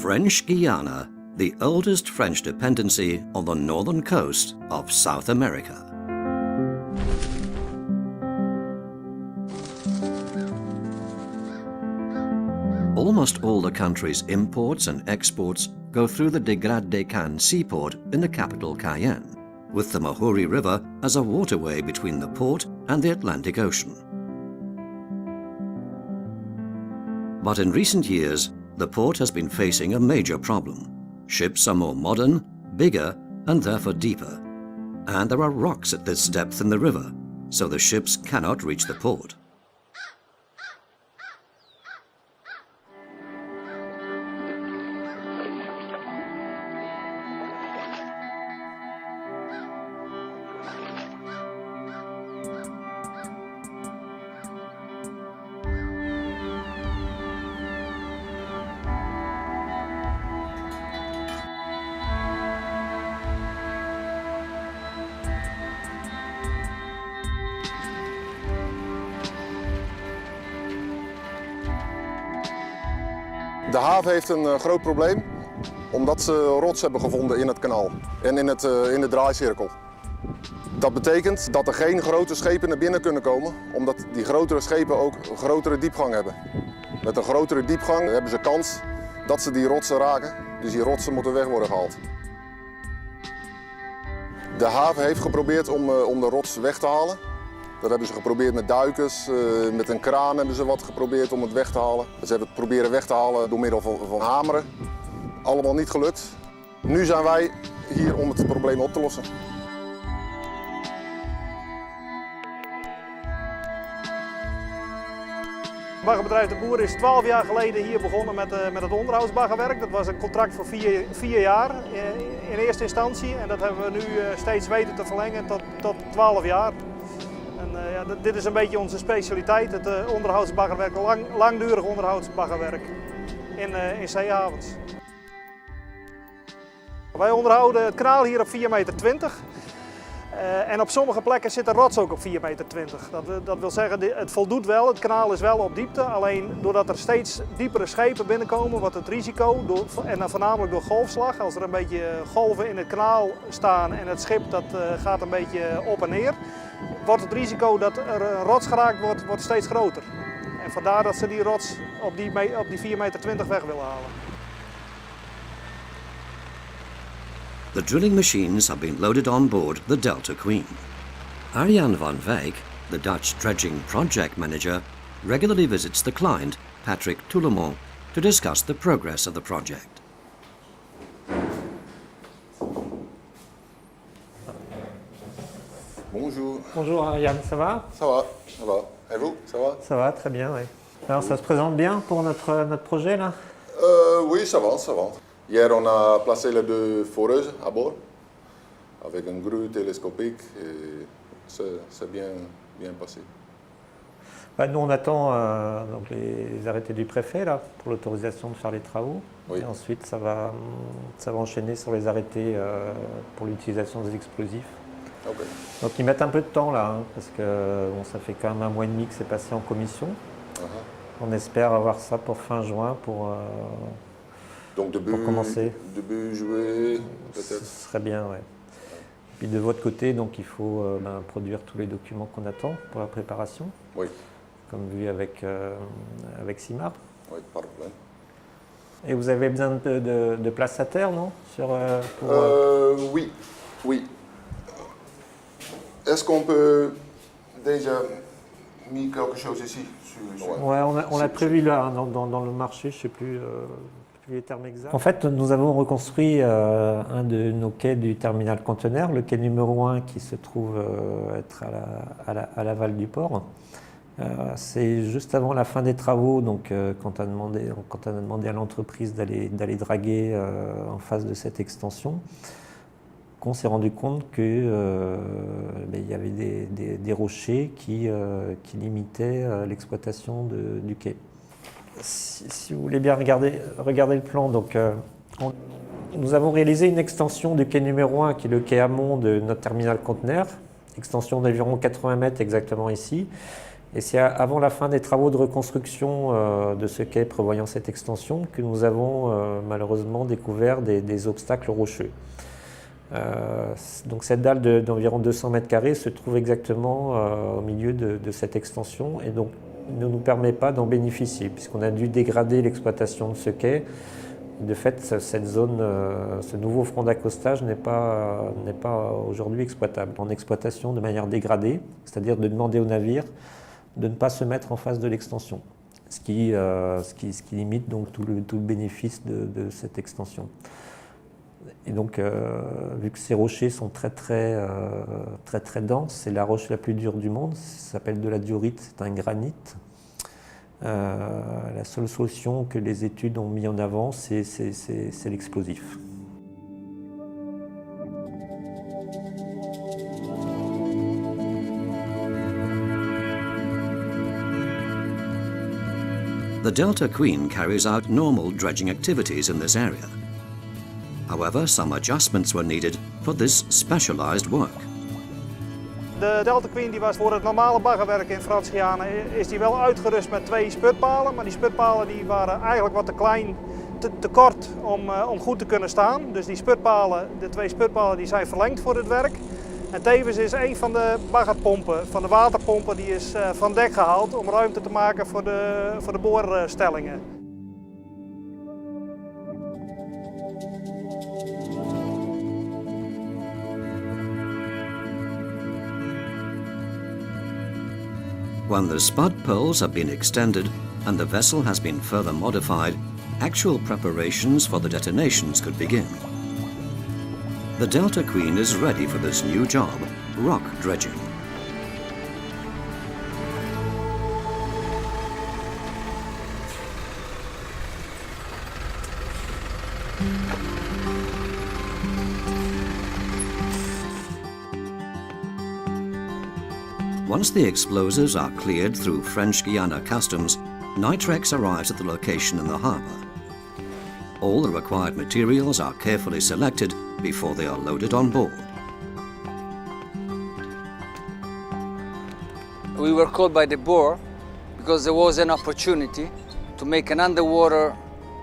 French Guiana, the oldest French dependency on the northern coast of South America. Almost all the country's imports and exports go through the Dredging seaport in the capital Cayenne, with the Mahuri River as a waterway between the port and the Atlantic Ocean. But in recent years, the port has been facing a major problem. Ships are more modern, bigger, and therefore deeper. And there are rocks at this depth in the river, so the ships cannot reach the port. De haven heeft een groot probleem omdat ze rots hebben gevonden in het kanaal en in de draaicirkel. Dat betekent dat er geen grote schepen naar binnen kunnen komen, omdat die grotere schepen ook een grotere diepgang hebben. Met een grotere diepgang hebben ze kans dat ze die rotsen raken, dus die rotsen moeten weg worden gehaald. De haven heeft geprobeerd om de rots weg te halen. Dat hebben ze geprobeerd met duikers, met een kraan hebben ze wat geprobeerd om het weg te halen. Ze hebben het proberen weg te halen door middel van hameren. Allemaal niet gelukt. Nu zijn wij hier om het probleem op te lossen. Het baggerbedrijf De Boer is 12 jaar geleden hier begonnen met het onderhoudsbaggerwerk. Dat was een contract voor 4 jaar in eerste instantie. En dat hebben we nu steeds weten te verlengen tot 12 jaar. En, dit is een beetje onze specialiteit, het onderhoudsbaggerwerk, langdurig onderhoudsbaggerwerk in zeehavens. Wij onderhouden het kanaal hier op 4,20 meter. En op sommige plekken zit de rots ook op 4,20 meter. Dat wil zeggen, het voldoet wel, het kanaal is wel op diepte. Alleen doordat er steeds diepere schepen binnenkomen, wordt het risico, en dan voornamelijk door golfslag, als er een beetje golven in het kanaal staan en het schip dat gaat een beetje op en neer, wordt het risico dat er een rots geraakt wordt steeds groter. En vandaar dat ze die rots op die 4,20 meter weg willen halen. The drilling machines have been loaded on board the Delta Queen. Arjan van Wijk, the Dutch dredging project manager, regularly visits the client, Patrick Toulemont, to discuss the progress of the project. Bonjour. Bonjour Arjan, ça va? Ça va, ça va. Et vous, ça va? Ça va, très bien, oui. Alors ça se présente bien pour notre projet là? Oui, ça va, ça va. Hier, on a placé les 2 foreuses à bord avec une grue télescopique et c'est bien passé. Bah, nous on attend donc les arrêtés du préfet là, pour l'autorisation de faire les travaux. Oui. Et ensuite ça va enchaîner sur les arrêtés pour l'utilisation des explosifs. Okay. Donc ils mettent un peu de temps là, hein, parce que bon, ça fait quand même 1 mois et demi que c'est passé en commission. On espère avoir ça pour fin juin pour commencer. Début juillet, peut-être. Ce serait bien, oui. Et puis de votre côté, donc il faut produire tous les documents qu'on attend pour la préparation. Oui. Comme vu avec Simar. Oui, pas de problème. Et vous avez besoin de place à terre, non? Oui, oui. Est-ce qu'on peut déjà mettre quelque chose ici? Ouais, on l'a prévu là, hein, dans le marché, je ne sais plus les termes exacts. En fait, nous avons reconstruit un de nos quais du terminal conteneur, le quai numéro 1 qui se trouve être à l'aval du port. C'est juste avant la fin des travaux, donc quand on a demandé à l'entreprise d'aller draguer en face de cette extension, qu'on s'est rendu compte qu'il y avait des rochers qui limitaient l'exploitation du quai. Si vous voulez bien regarder le plan, donc, nous avons réalisé une extension du quai numéro 1 qui est le quai amont de notre terminal conteneur, extension d'environ 80 mètres exactement ici. Et c'est avant la fin des travaux de reconstruction de ce quai prévoyant cette extension que nous avons malheureusement découvert des obstacles rocheux. Donc cette dalle d'environ 200 mètres carrés se trouve exactement au milieu de cette extension et donc ne nous permet pas d'en bénéficier puisqu'on a dû dégrader l'exploitation de ce quai. De fait, cette zone, ce nouveau front d'accostage n'est pas aujourd'hui exploitable. En exploitation de manière dégradée, c'est-à-dire de demander aux navires de ne pas se mettre en face de l'extension, ce qui limite donc tout le bénéfice de cette extension. Et donc, vu que ces rochers sont très denses, c'est la roche la plus dure du monde, ça s'appelle de la diorite, c'est un granit. La seule solution que les études ont mis en avant, c'est l'explosif. The Delta Queen carries out normal dredging activities in this area. However, some adjustments were needed for this specialized work. De Delta Queen die was voor het normale baggerwerk in Frans-Guyana is die wel uitgerust met 2 sputpalen, maar die sputpalen die waren eigenlijk wat te klein, te kort om goed te kunnen staan. Dus die sputpalen, de 2 sputpalen die zijn verlengd voor het werk. En tevens is een van de baggerpompen, van de waterpompen, die is van dek gehaald om ruimte te maken voor de boorstellingen. When the spud poles have been extended and the vessel has been further modified, actual preparations for the detonations could begin. The Delta Queen is ready for this new job, rock dredging. Once the explosives are cleared through French Guiana customs, Nitrex arrives at the location in the harbour. All the required materials are carefully selected before they are loaded on board. We were called by the board because there was an opportunity to make an underwater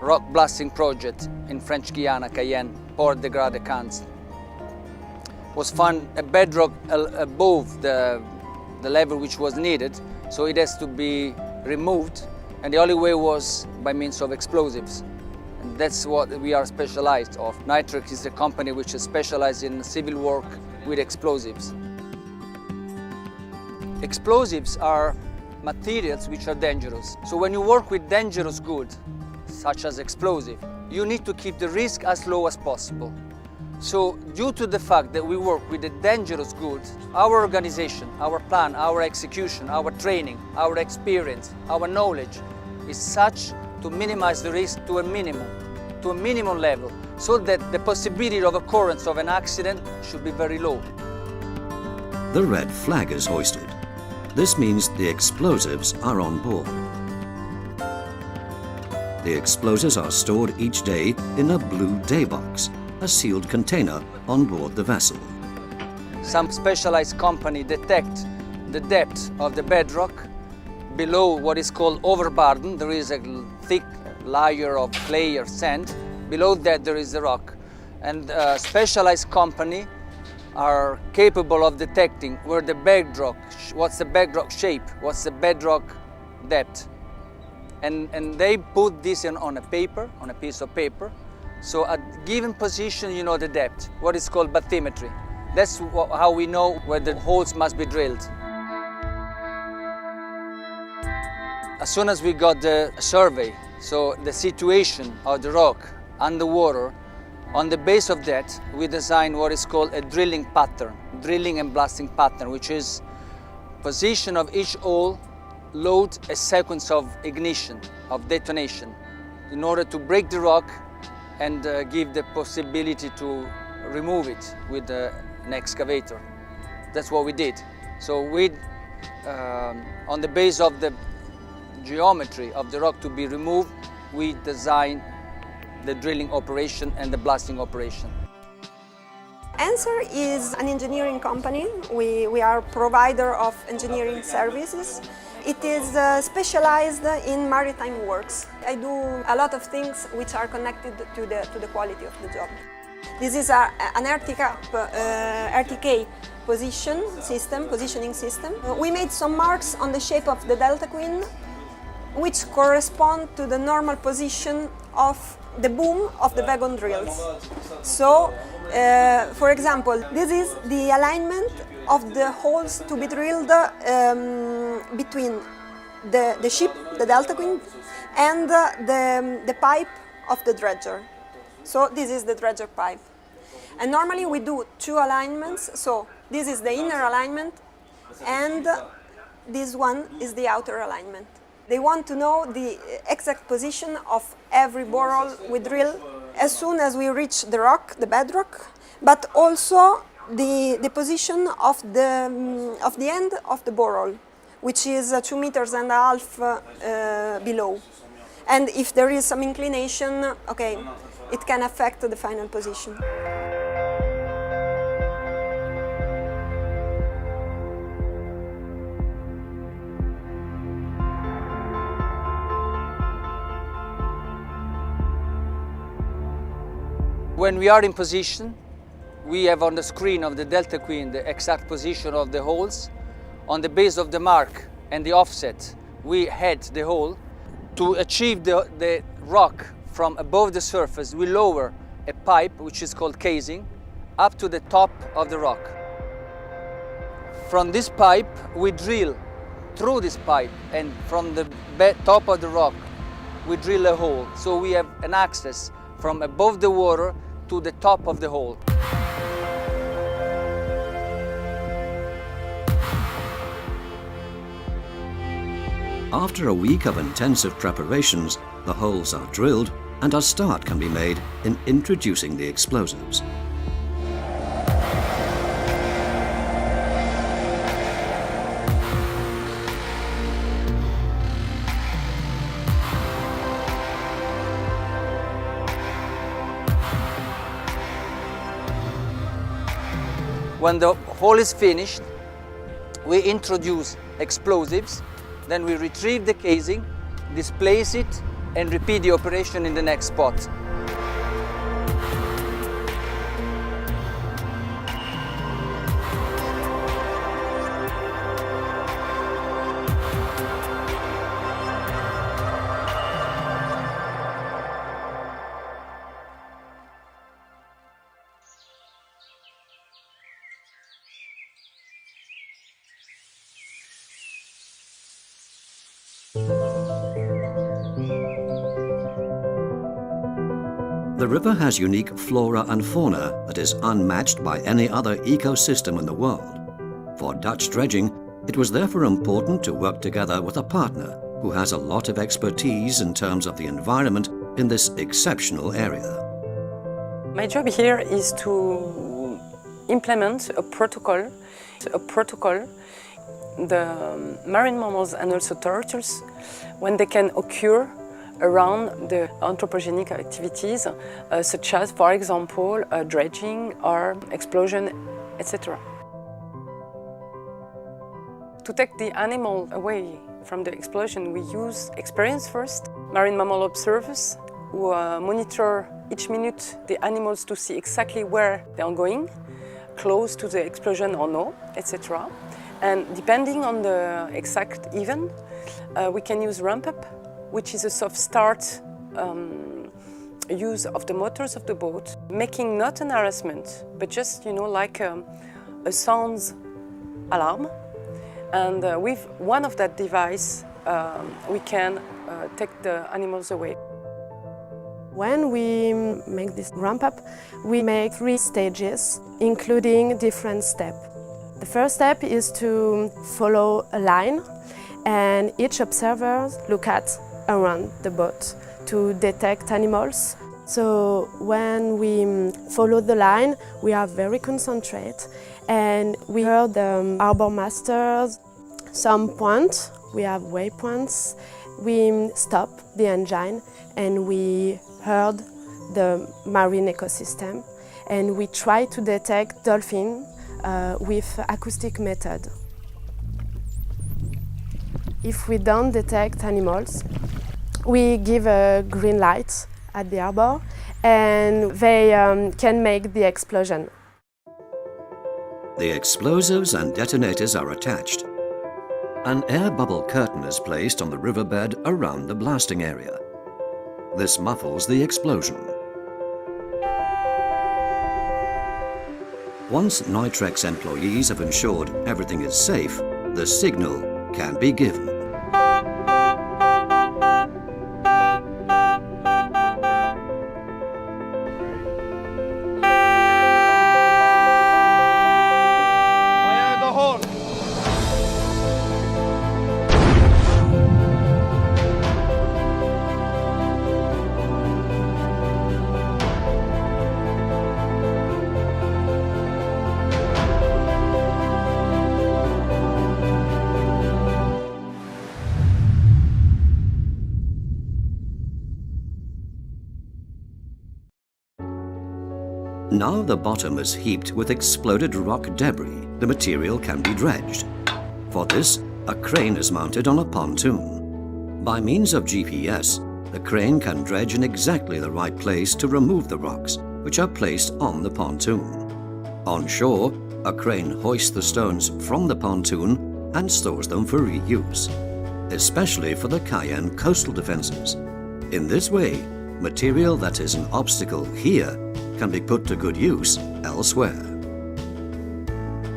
rock blasting project in French Guiana, Cayenne, Port de Gras-de-Cans. Was found a bedrock above the level which was needed, so it has to be removed, and the only way was by means of explosives. And that's what we are specialized of. Nitrex is a company which is specialized in civil work with explosives. Explosives are materials which are dangerous. So when you work with dangerous goods, such as explosive, you need to keep the risk as low as possible. So due to the fact that we work with the dangerous goods, our organization, our plan, our execution, our training, our experience, our knowledge is such to minimize the risk to a minimum level, so that the possibility of occurrence of an accident should be very low. The red flag is hoisted. This means the explosives are on board. The explosives are stored each day in a blue day box, a sealed container on board the vessel. Some specialized company detect the depth of the bedrock below what is called overburden. There is a thick layer of clay or sand. Below that there is the rock. And specialized company are capable of detecting where the bedrock, what's the bedrock shape, what's the bedrock depth. And they put this on a paper, on a piece of paper. So at given position, you know the depth, what is called bathymetry. That's how we know where the holes must be drilled. As soon as we got the survey, so the situation of the rock underwater, on the base of that, we designed what is called a drilling pattern, drilling and blasting pattern, which is position of each hole, load a sequence of ignition, of detonation, in order to break the rock and give the possibility to remove it with an excavator. That's what we did. So on the base of the geometry of the rock to be removed, we designed the drilling operation and the blasting operation. Answer is an engineering company. We are a provider of engineering services, It is specialized in maritime works. I do a lot of things which are connected to the quality of the job. This is an RTK positioning system. We made some marks on the shape of the Delta Queen, which correspond to the normal position of the boom of the wagon drills. So, for example, this is the alignment of the holes to be drilled between the ship, the Delta Queen, and the pipe of the dredger. So this is the dredger pipe. And normally we do two alignments. So this is the inner alignment, and this one is the outer alignment. They want to know the exact position of every borehole we drill as soon as we reach the rock, the bedrock, but also the position of the end of the borehole, which is 2.5 meters below. And if there is some inclination, okay, it can affect the final position. When we are in position, we have on the screen of the Delta Queen the exact position of the holes. On the base of the mark and the offset, we head the hole. To achieve the rock from above the surface, we lower a pipe, which is called casing, up to the top of the rock. From this pipe, we drill through this pipe, and from the top of the rock, we drill a hole. So we have an access from above the water to the top of the hole. After a week of intensive preparations, the holes are drilled and a start can be made in introducing the explosives. When the hole is finished, we introduce explosives, then we retrieve the casing, displace it, and repeat the operation in the next spot. The river has unique flora and fauna that is unmatched by any other ecosystem in the world. For Dutch dredging, it was therefore important to work together with a partner who has a lot of expertise in terms of the environment in this exceptional area. My job here is to implement a protocol. The marine mammals and also turtles, when they can occur around the anthropogenic activities, such as, for example, dredging or explosion, etc. To take the animal away from the explosion, we use experience first. Marine mammal observers who monitor each minute the animals to see exactly where they are going, close to the explosion or no, etc. And depending on the exact event, we can use ramp-up, which is a soft start use of the motors of the boat, making not an harassment, but just, like a sounds alarm. And with one of that device, we can take the animals away. When we make this ramp-up, we make 3 stages, including different steps. The first step is to follow a line, and each observer look at around the boat to detect animals. So when we follow the line, we are very concentrated, and we heard the harbor masters, some points, we have waypoints. We stop the engine and we heard the marine ecosystem, and we try to detect dolphin with acoustic method. If we don't detect animals, we give a green light at the harbor and they can make the explosion. The explosives and detonators are attached. An air bubble curtain is placed on the riverbed around the blasting area. This muffles the explosion. Once Nitrex employees have ensured everything is safe, the signal can be given. Now the bottom is heaped with exploded rock debris, the material can be dredged. For this, a crane is mounted on a pontoon. By means of GPS, the crane can dredge in exactly the right place to remove the rocks, which are placed on the pontoon. On shore, a crane hoists the stones from the pontoon and stores them for reuse, especially for the Cayenne coastal defenses. In this way, material that is an obstacle here can be put to good use elsewhere.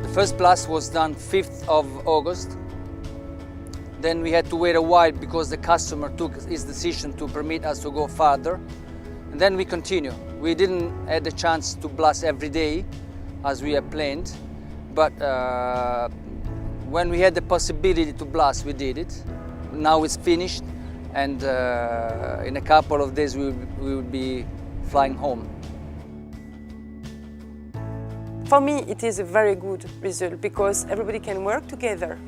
The first blast was done 5th of August. Then we had to wait a while because the customer took his decision to permit us to go further. And then we continue. We didn't have the chance to blast every day as we had planned, but when we had the possibility to blast, we did it. Now it's finished, and in a couple of days we will be flying home. For me, it is a very good result because everybody can work together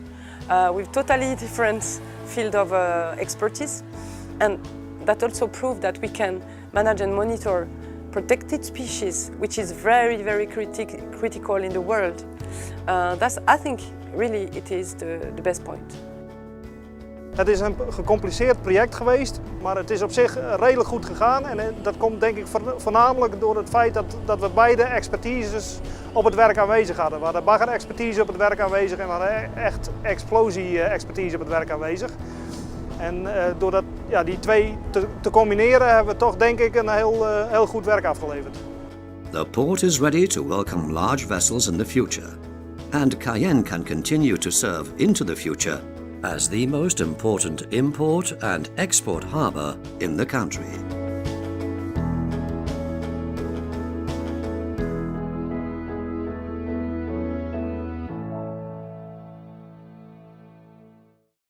with totally different field of expertise, and that also proved that we can manage and monitor protected species, which is very, very critical in the world. That's, I think, really it is the best point. Het is een gecompliceerd project geweest, maar het is op zich redelijk goed gegaan. En dat komt denk ik voornamelijk door het feit dat we beide expertises op het werk aanwezig hadden. We hadden baggerexpertise op het werk aanwezig en we hadden echt explosie-expertise op het werk aanwezig. En door die twee te combineren hebben we toch denk ik een heel goed werk afgeleverd. The port is ready to welcome large vessels in the future, and Cayenne can continue to serve into the future as the most important import and export harbour in the country.